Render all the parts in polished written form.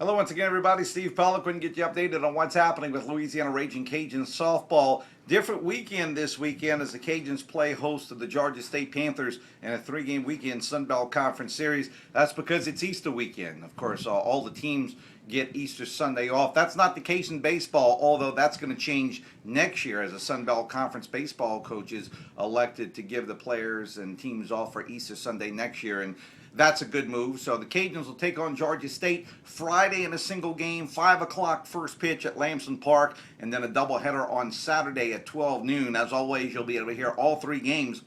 Hello once again, everybody. Steve Peliquin, get you updated on what's happening with Louisiana Raging Cajuns softball. Different weekend this weekend as the Cajuns play host to the Georgia State Panthers in a three-game weekend Sun Belt Conference Series. That's because it's Easter weekend. Of course, all the teams get Easter Sunday off. That's not the case in baseball, although that's going to change next year as the Sun Belt Conference baseball coaches elected to give the players and teams off for Easter Sunday next year. And that's a good move. So the Cajuns will take on Georgia State Friday in a single game, 5 o'clock first pitch at Lamson Park, and then a doubleheader on Saturday at 12 noon. As always, you'll be able to hear all three games,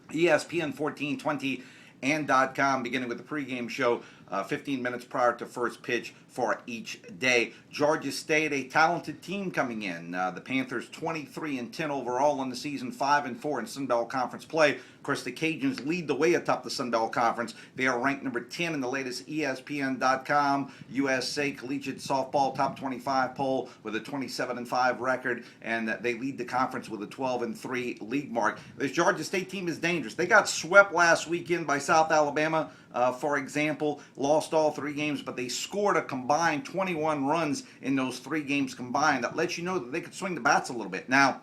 ESPN 1420 and .com, beginning with the pregame show 15 minutes prior to first pitch for each day. Georgia State, a talented team coming in. The Panthers 23-10 overall in the season, 5-4 in Sun Belt Conference play. Of course, the Cajuns lead the way atop the Sun Belt Conference. They are ranked number 10 in the latest ESPN.com USA Collegiate Softball Top 25 poll with a 27-5 record, and they lead the conference with a 12-3 league mark. This Georgia State team is dangerous. They got swept last weekend by South Alabama, for example, lost all three games, but they scored a combined 21 runs in those three games combined. That lets you know that they could swing the bats a little bit. Now,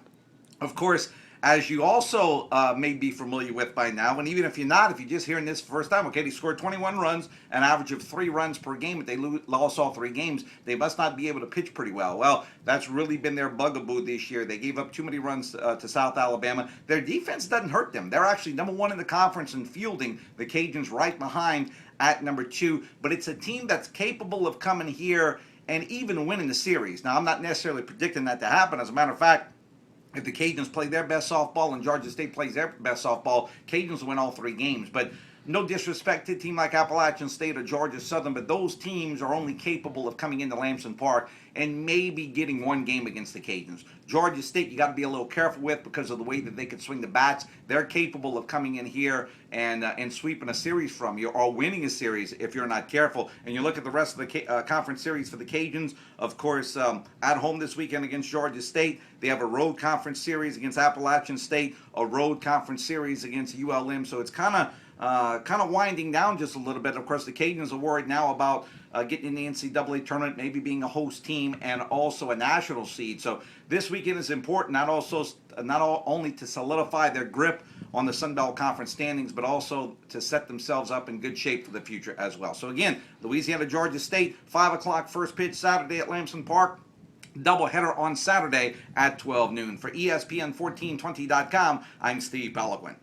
of course, as you also may be familiar with by now, and even if you're not, if you're just hearing this for the first time, okay, they scored 21 runs, an average of 3 runs per game, but they lost all 3 games. They must not be able to pitch pretty well. Well, that's really been their bugaboo this year. They gave up too many runs to South Alabama. Their defense doesn't hurt them. They're actually number 1 in the conference in fielding. The Cajuns right behind at number 2, but it's a team that's capable of coming here and even winning the series. Now, I'm not necessarily predicting that to happen. As a matter of fact, if the Cajuns play their best softball and Georgia State plays their best softball, Cajuns will win all 3 games. But no disrespect to a team like Appalachian State or Georgia Southern, but those teams are only capable of coming into Lamson Park and maybe getting 1 game against the Cajuns. Georgia State, you got to be a little careful with because of the way that they can swing the bats. They're capable of coming in here and sweeping a series from you or winning a series if you're not careful. And you look at the rest of the conference series for the Cajuns, of course, at home this weekend against Georgia State. They have a road conference series against Appalachian State, a road conference series against ULM. So it's kind of winding down just a little bit. Of course, the Cajuns are worried now about getting in the NCAA tournament, maybe being a host team, and also a national seed. So this weekend is important, not only to solidify their grip on the Sun Belt Conference standings, but also to set themselves up in good shape for the future as well. So again, Louisiana, Georgia State, 5 o'clock first pitch Saturday at Lamson Park. Doubleheader on Saturday at 12 noon. For ESPN1420.com, I'm Steve Peliquin.